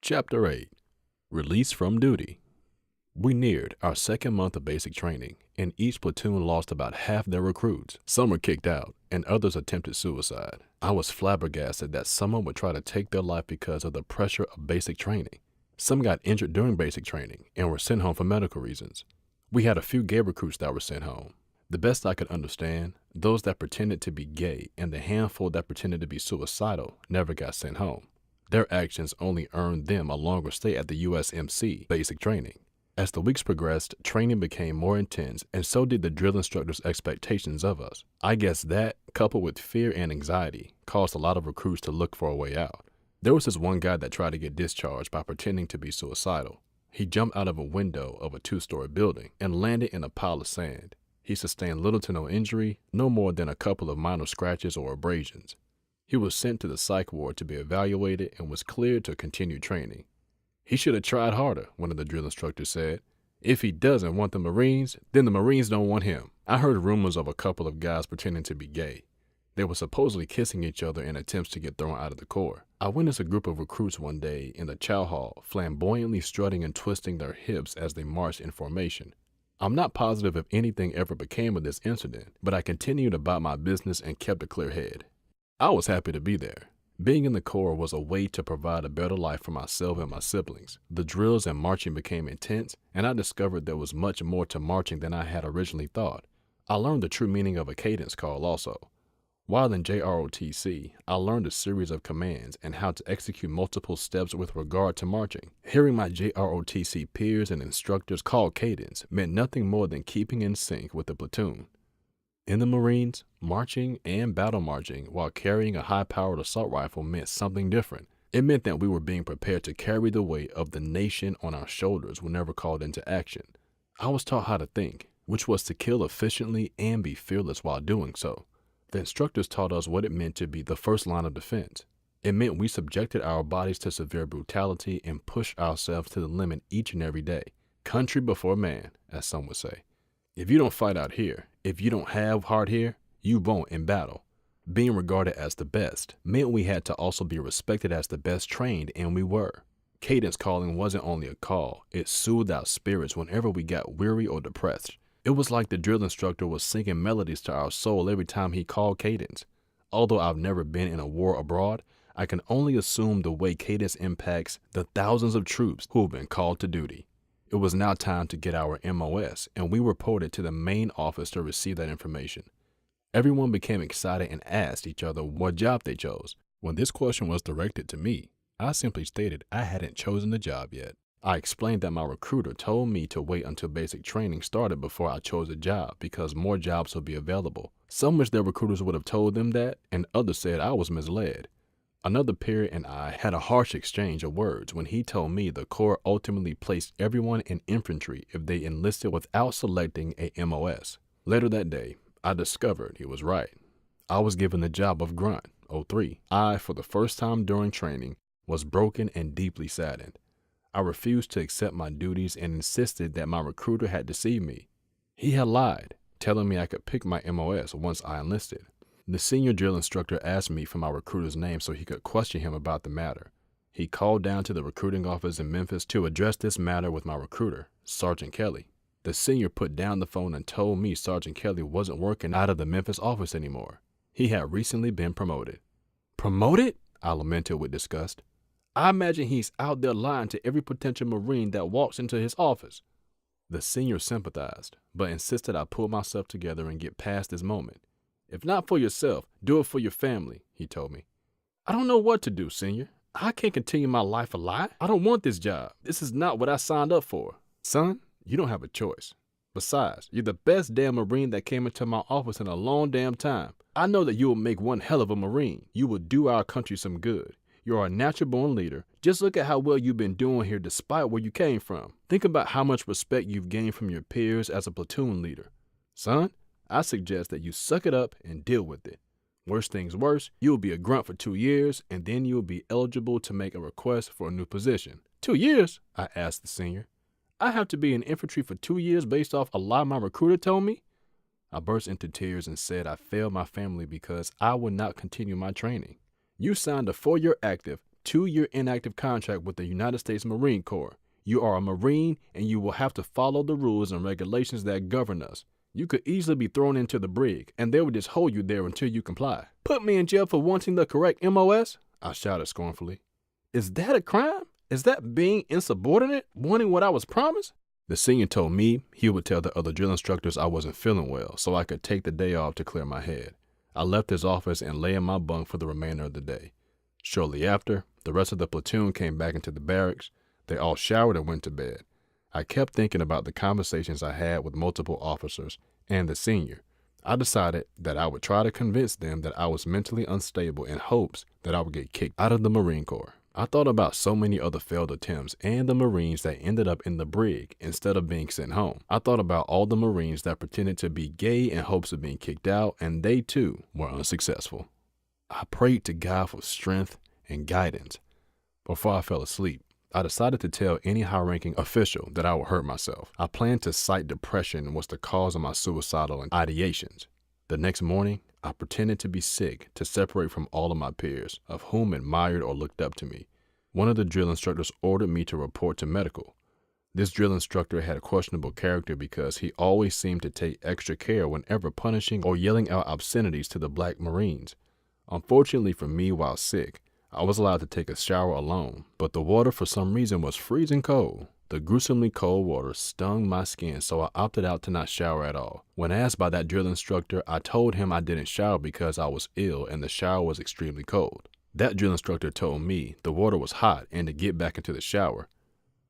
Chapter 8. Release from Duty. We neared our second month of basic training, and each platoon lost about half their recruits. Some were kicked out, and others attempted suicide. I was flabbergasted that someone would try to take their life because of the pressure of basic training. Some got injured during basic training and were sent home for medical reasons. We had a few gay recruits that were sent home. The best I could understand, those that pretended to be gay and the handful that pretended to be suicidal never got sent home. Their actions only earned them a longer stay at the USMC basic training. As the weeks progressed, training became more intense, and so did the drill instructor's expectations of us. I guess that, coupled with fear and anxiety, caused a lot of recruits to look for a way out. There was this one guy that tried to get discharged by pretending to be suicidal. He jumped out of a window of a 2-story building and landed in a pile of sand. He sustained little to no injury, no more than a couple of minor scratches or abrasions. He was sent to the psych ward to be evaluated and was cleared to continue training. He should have tried harder, one of the drill instructors said. If he doesn't want the Marines, then the Marines don't want him. I heard rumors of a couple of guys pretending to be gay. They were supposedly kissing each other in attempts to get thrown out of the Corps. I witnessed a group of recruits one day in the chow hall, flamboyantly strutting and twisting their hips as they marched in formation. I'm not positive if anything ever became of this incident, but I continued about my business and kept a clear head. I was happy to be there. Being in the Corps was a way to provide a better life for myself and my siblings. The drills and marching became intense, and I discovered there was much more to marching than I had originally thought. I learned the true meaning of a cadence call also. While in JROTC, I learned a series of commands and how to execute multiple steps with regard to marching. Hearing my JROTC peers and instructors call cadence meant nothing more than keeping in sync with the platoon. In the Marines, marching and battle marching while carrying a high-powered assault rifle meant something different. It meant that we were being prepared to carry the weight of the nation on our shoulders whenever called into action. I was taught how to think, which was to kill efficiently and be fearless while doing so. The instructors taught us what it meant to be the first line of defense. It meant we subjected our bodies to severe brutality and pushed ourselves to the limit each and every day. Country before man, as some would say. If you don't fight out here, if you don't have heart here, you won't in battle. Being regarded as the best meant we had to also be respected as the best trained, and we were. Cadence calling wasn't only a call, it soothed our spirits whenever we got weary or depressed. It was like the drill instructor was singing melodies to our soul every time he called cadence. Although I've never been in a war abroad, I can only assume the way cadence impacts the thousands of troops who have been called to duty. It was now time to get our MOS, and we reported to the main office to receive that information. Everyone became excited and asked each other what job they chose. When this question was directed to me, I simply stated I hadn't chosen the job yet. I explained that my recruiter told me to wait until basic training started before I chose a job because more jobs would be available. Some wished their recruiters would have told them that, and others said I was misled. Another peer and I had a harsh exchange of words when he told me the Corps ultimately placed everyone in infantry if they enlisted without selecting a MOS. Later that day, I discovered he was right. I was given the job of Grunt, 03. I, for the first time during training, was broken and deeply saddened. I refused to accept my duties and insisted that my recruiter had deceived me. He had lied, telling me I could pick my MOS once I enlisted. The senior drill instructor asked me for my recruiter's name so he could question him about the matter. He called down to the recruiting office in Memphis to address this matter with my recruiter, Sergeant Kelly. The senior put down the phone and told me Sergeant Kelly wasn't working out of the Memphis office anymore. He had recently been promoted. Promoted? I lamented with disgust. I imagine he's out there lying to every potential Marine that walks into his office. The senior sympathized, but insisted I pull myself together and get past this moment. If not for yourself, do it for your family, he told me. I don't know what to do, senior. I can't continue my life a lie. I don't want this job. This is not what I signed up for. Son, you don't have a choice. Besides, you're the best damn Marine that came into my office in a long damn time. I know that you will make one hell of a Marine. You will do our country some good. You're a natural-born leader. Just look at how well you've been doing here despite where you came from. Think about how much respect you've gained from your peers as a platoon leader. Son, I suggest that you suck it up and deal with it. Worst things worse, you'll be a grunt for 2 years, and then you'll be eligible to make a request for a new position. 2 years? I asked the senior. I have to be in infantry for 2 years based off a lie my recruiter told me? I burst into tears and said I failed my family because I would not continue my training. You signed a 4-year active, 2-year inactive contract with the United States Marine Corps. You are a Marine and you will have to follow the rules and regulations that govern us. You could easily be thrown into the brig, and they would just hold you there until you comply. Put me in jail for wanting the correct MOS? I shouted scornfully. Is that a crime? Is that being insubordinate, wanting what I was promised? The senior told me he would tell the other drill instructors I wasn't feeling well so I could take the day off to clear my head. I left his office and lay in my bunk for the remainder of the day. Shortly after, the rest of the platoon came back into the barracks. They all showered and went to bed. I kept thinking about the conversations I had with multiple officers and the senior. I decided that I would try to convince them that I was mentally unstable in hopes that I would get kicked out of the Marine Corps. I thought about so many other failed attempts and the Marines that ended up in the brig instead of being sent home. I thought about all the Marines that pretended to be gay in hopes of being kicked out, and they too were unsuccessful. I prayed to God for strength and guidance. Before I fell asleep, I decided to tell any high-ranking official that I would hurt myself. I planned to cite depression was the cause of my suicidal ideations. The next morning, I pretended to be sick to separate from all of my peers, of whom admired or looked up to me. One of the drill instructors ordered me to report to medical. This drill instructor had a questionable character because he always seemed to take extra care whenever punishing or yelling out obscenities to the black Marines. Unfortunately for me, while sick, I was allowed to take a shower alone, but the water for some reason was freezing cold. The gruesomely cold water stung my skin, so I opted out to not shower at all. When asked by that drill instructor, I told him I didn't shower because I was ill and the shower was extremely cold. That drill instructor told me the water was hot and to get back into the shower.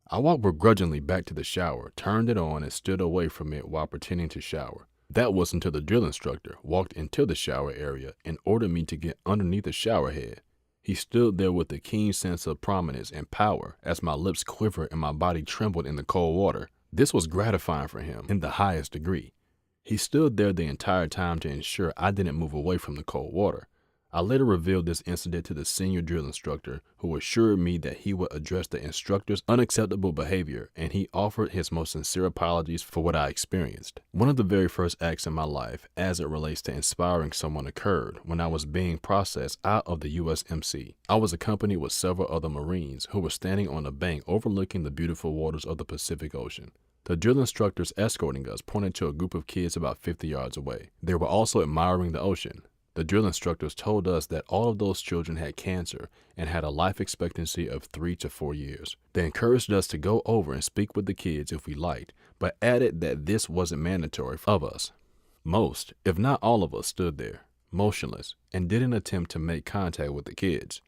I walked begrudgingly back to the shower, turned it on, and stood away from it while pretending to shower. That was until the drill instructor walked into the shower area and ordered me to get underneath the shower head. He stood there with a keen sense of prominence and power as my lips quivered and my body trembled in the cold water. This was gratifying for him in the highest degree. He stood there the entire time to ensure I didn't move away from the cold water. I later revealed this incident to the senior drill instructor, who assured me that he would address the instructor's unacceptable behavior, and he offered his most sincere apologies for what I experienced. One of the very first acts in my life as it relates to inspiring someone occurred when I was being processed out of the USMC. I was accompanied with several other Marines who were standing on a bank overlooking the beautiful waters of the Pacific Ocean. The drill instructors escorting us pointed to a group of kids about 50 yards away. They were also admiring the ocean. The drill instructors told us that all of those children had cancer and had a life expectancy of 3 to 4 years. They encouraged us to go over and speak with the kids if we liked, but added that this wasn't mandatory of us. Most, if not all of us, stood there, motionless, and didn't attempt to make contact with the kids.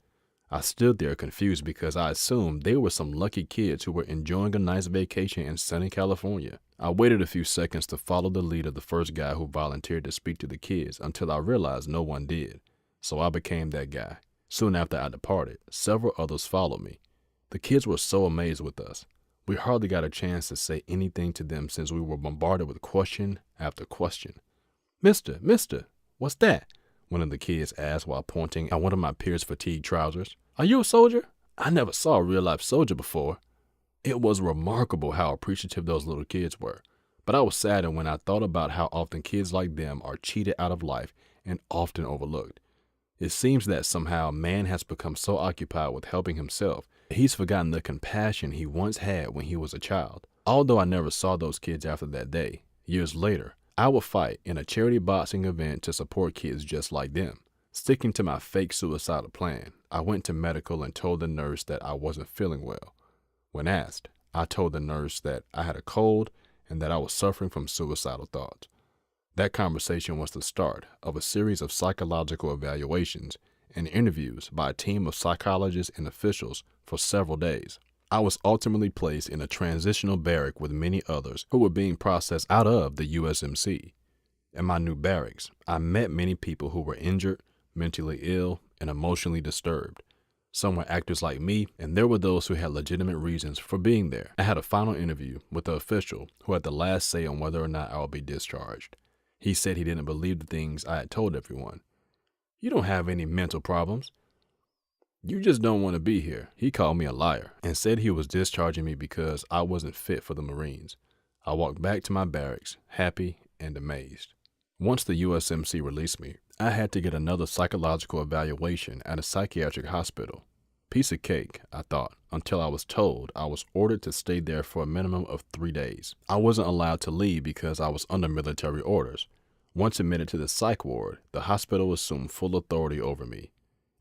I stood there confused because I assumed they were some lucky kids who were enjoying a nice vacation in sunny California. I waited a few seconds to follow the lead of the first guy who volunteered to speak to the kids until I realized no one did, so I became that guy. Soon after I departed, several others followed me. The kids were so amazed with us. We hardly got a chance to say anything to them since we were bombarded with question after question. Mister, what's that?" one of the kids asked while pointing at one of my peers' fatigue trousers. "Are you a soldier? I never saw a real-life soldier before." It was remarkable how appreciative those little kids were, but I was saddened when I thought about how often kids like them are cheated out of life and often overlooked. It seems that somehow man has become so occupied with helping himself, he's forgotten the compassion he once had when he was a child. Although I never saw those kids after that day, years later, I would fight in a charity boxing event to support kids just like them. Sticking to my fake suicidal plan, I went to medical and told the nurse that I wasn't feeling well. When asked, I told the nurse that I had a cold and that I was suffering from suicidal thoughts. That conversation was the start of a series of psychological evaluations and interviews by a team of psychologists and officials for several days. I was ultimately placed in a transitional barrack with many others who were being processed out of the USMC. In my new barracks, I met many people who were injured, mentally ill, and emotionally disturbed. Some were actors like me, and there were those who had legitimate reasons for being there. I had a final interview with the official who had the last say on whether or not I would be discharged. He said he didn't believe the things I had told everyone. "You don't have any mental problems. You just don't want to be here." He called me a liar and said he was discharging me because I wasn't fit for the Marines. I walked back to my barracks, happy and amazed. Once the USMC released me, I had to get another psychological evaluation at a psychiatric hospital. Piece of cake, I thought, until I was told I was ordered to stay there for a minimum of 3 days. I wasn't allowed to leave because I was under military orders. Once admitted to the psych ward, the hospital assumed full authority over me.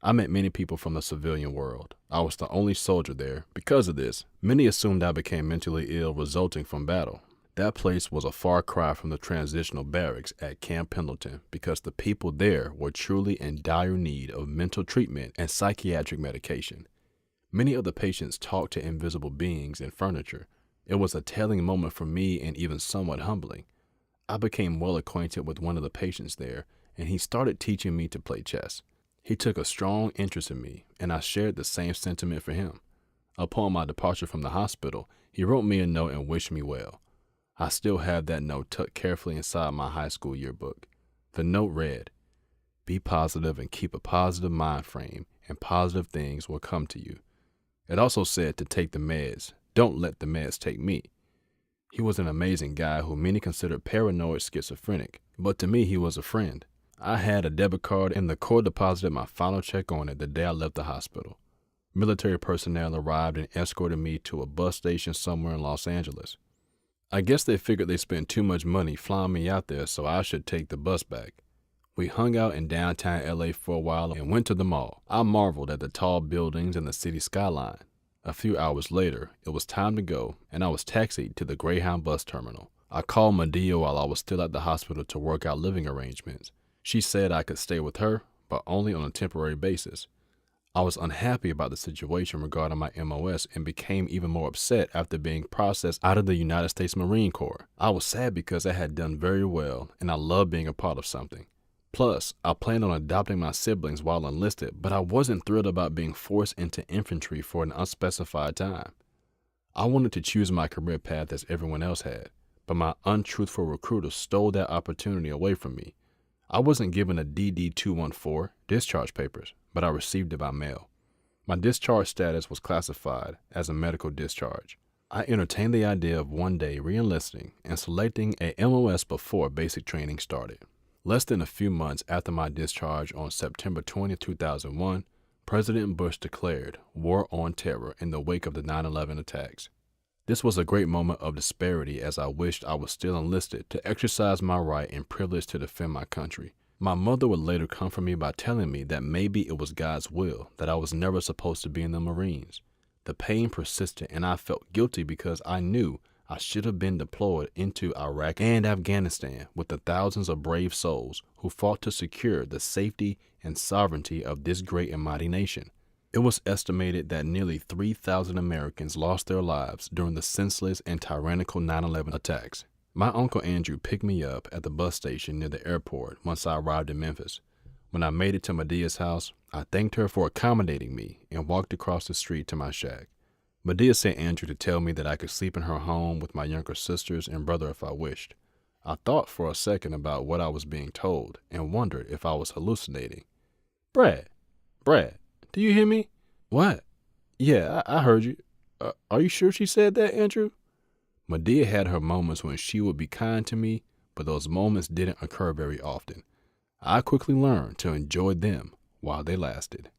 I met many people from the civilian world. I was the only soldier there. Because of this, many assumed I became mentally ill resulting from battle. That place was a far cry from the transitional barracks at Camp Pendleton because the people there were truly in dire need of mental treatment and psychiatric medication. Many of the patients talked to invisible beings and furniture. It was a telling moment for me and even somewhat humbling. I became well acquainted with one of the patients there, and he started teaching me to play chess. He took a strong interest in me, and I shared the same sentiment for him. Upon my departure from the hospital, he wrote me a note and wished me well. I still have that note tucked carefully inside my high school yearbook. The note read, "Be positive and keep a positive mind frame, and positive things will come to you." It also said to take the meds. Don't let the meds take me. He was an amazing guy who many considered paranoid schizophrenic, but to me he was a friend. I had a debit card and the Corps deposited my final check on it the day I left the hospital. Military personnel arrived and escorted me to a bus station somewhere in Los Angeles. I guess they figured they spent too much money flying me out there, so I should take the bus back. We hung out in downtown LA for a while and went to the mall. I marveled at the tall buildings and the city skyline. A few hours later, it was time to go, and I was taxied to the Greyhound bus terminal. I called Medea while I was still at the hospital to work out living arrangements. She said I could stay with her, but only on a temporary basis. I was unhappy about the situation regarding my MOS and became even more upset after being processed out of the United States Marine Corps. I was sad because I had done very well and I loved being a part of something. Plus, I planned on adopting my siblings while enlisted, but I wasn't thrilled about being forced into infantry for an unspecified time. I wanted to choose my career path as everyone else had, but my untruthful recruiter stole that opportunity away from me. I wasn't given a DD-214 discharge papers, but I received it by mail. My discharge status was classified as a medical discharge. I entertained the idea of one day re-enlisting and selecting a MOS before basic training started. Less than a few months after my discharge on September 20, 2001, President Bush declared war on terror in the wake of the 9/11 attacks. This was a great moment of disparity as I wished I was still enlisted to exercise my right and privilege to defend my country. My mother would later comfort me by telling me that maybe it was God's will that I was never supposed to be in the Marines. The pain persisted and I felt guilty because I knew I should have been deployed into Iraq and Afghanistan with the thousands of brave souls who fought to secure the safety and sovereignty of this great and mighty nation. It was estimated that nearly 3,000 Americans lost their lives during the senseless and tyrannical 9/11 attacks. My Uncle Andrew picked me up at the bus station near the airport once I arrived in Memphis. When I made it to Medea's house, I thanked her for accommodating me and walked across the street to my shack. Medea sent Andrew to tell me that I could sleep in her home with my younger sisters and brother if I wished. I thought for a second about what I was being told and wondered if I was hallucinating. Brad, do you hear me? What? Yeah, I heard you. Are you sure she said that, Andrew? Medea had her moments when she would be kind to me, but those moments didn't occur very often. I quickly learned to enjoy them while they lasted.